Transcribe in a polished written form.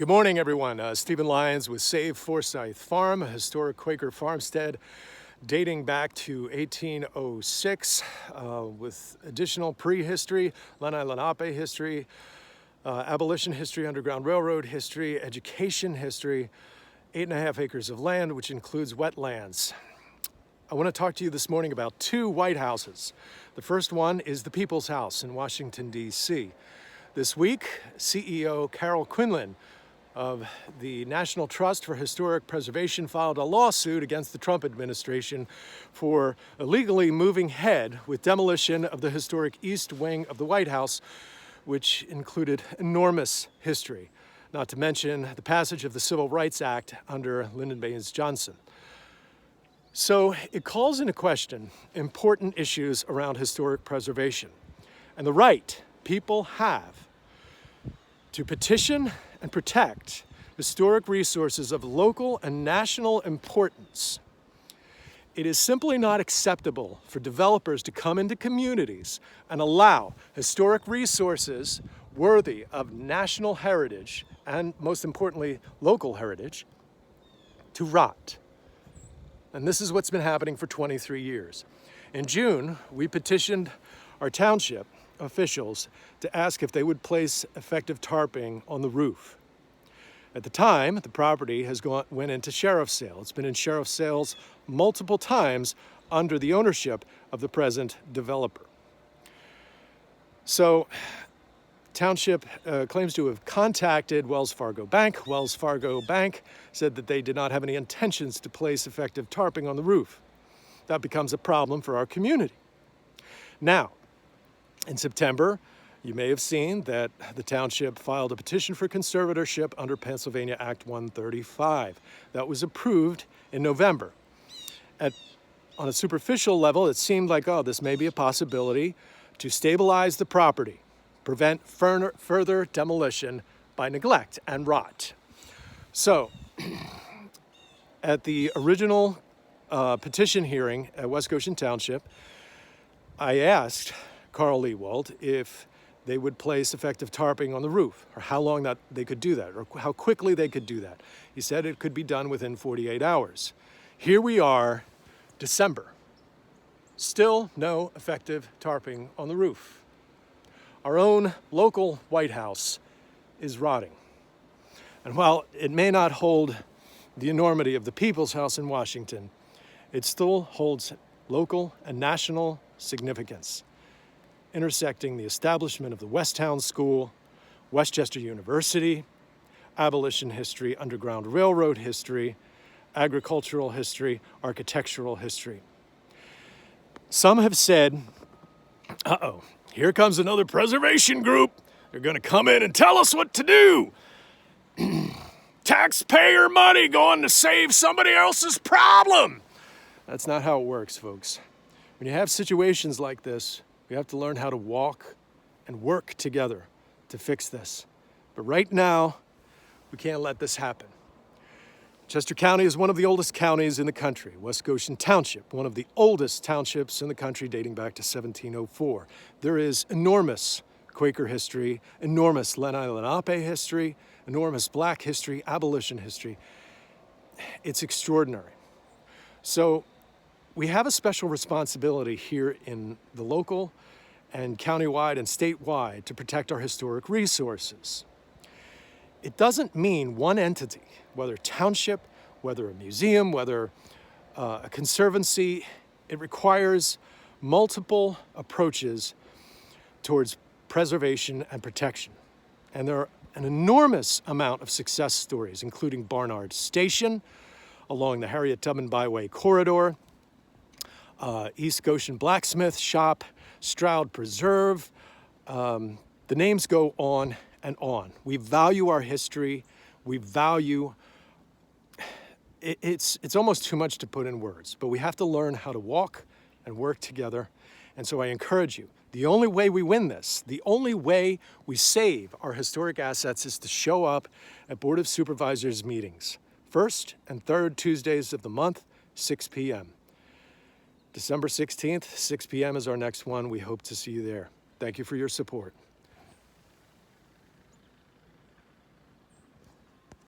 Good morning, everyone. Stephen Lyons with Save Forsyth Farm, a historic Quaker farmstead dating back to 1806 with additional prehistory, Lenape history, abolition history, Underground Railroad history, education history, 8.5 acres of land, which includes wetlands. I want to talk to you this morning about two White Houses. The first one is the People's House in Washington, D.C. This week, CEO Carol Quinlan of the National Trust for Historic Preservation filed a lawsuit against the Trump administration for illegally moving ahead with demolition of the historic East Wing of the White House, which included enormous history, not to mention the passage of the Civil Rights Act under Lyndon Baines Johnson. So it calls into question important issues around historic preservation and the right people have to petition and protect historic resources of local and national importance. It is simply not acceptable for developers to come into communities and allow historic resources worthy of national heritage and, most importantly, local heritage to rot. And this is what's been happening for 23 years. In June, we petitioned our township officials to ask if they would place effective tarping on the roof. At the time, the property went into sheriff's sale. It's been in sheriff's sales multiple times under the ownership of the present developer. So, township claims to have contacted Wells Fargo Bank. Wells Fargo Bank said that they did not have any intentions to place effective tarping on the roof. That becomes a problem for our community. Now, in September, you may have seen that the township filed a petition for conservatorship under Pennsylvania Act 135. That was approved in November. On a superficial level, it seemed like, this may be a possibility to stabilize the property, prevent further demolition by neglect and rot. So, at the original petition hearing at West Goshen Township, I asked Carl Lewald if they would place effective tarping on the roof, or how long that they could do that, or how quickly they could do that. He said it could be done within 48 hours. Here we are, December. Still no effective tarping on the roof. Our own local White House is rotting. And while it may not hold the enormity of the People's House in Washington, it still holds local and national significance, intersecting the establishment of the Westtown School, Westchester University, abolition history, Underground Railroad history, agricultural history, architectural history. Some have said, here comes another preservation group. They're going to come in and tell us what to do. Taxpayer money going to save somebody else's problem. That's not how it works, folks. When you have situations like this, we have to learn how to walk and work together to fix this. But right now, we can't let this happen. Chester County is one of the oldest counties in the country. West Goshen Township, one of the oldest townships in the country, dating back to 1704. There is enormous Quaker history, enormous Lenape history, enormous Black history, abolition history. It's extraordinary. So, we have a special responsibility here in the local and countywide and statewide to protect our historic resources. It doesn't mean one entity, whether township, whether a museum, whether a conservancy. It requires multiple approaches towards preservation and protection. And there are an enormous amount of success stories, including Barnard Station, along the Harriet Tubman Byway corridor, East Goshen Blacksmith Shop, Stroud Preserve. The names go on and on. We value our history. We value, it's almost too much to put in words, but we have to learn how to walk and work together. And so I encourage you, the only way we win this, the only way we save our historic assets is to show up at Board of Supervisors meetings. First and third Tuesdays of the month, 6 p.m. December 16th, 6 p.m. is our next one. We hope to see you there. Thank you for your support.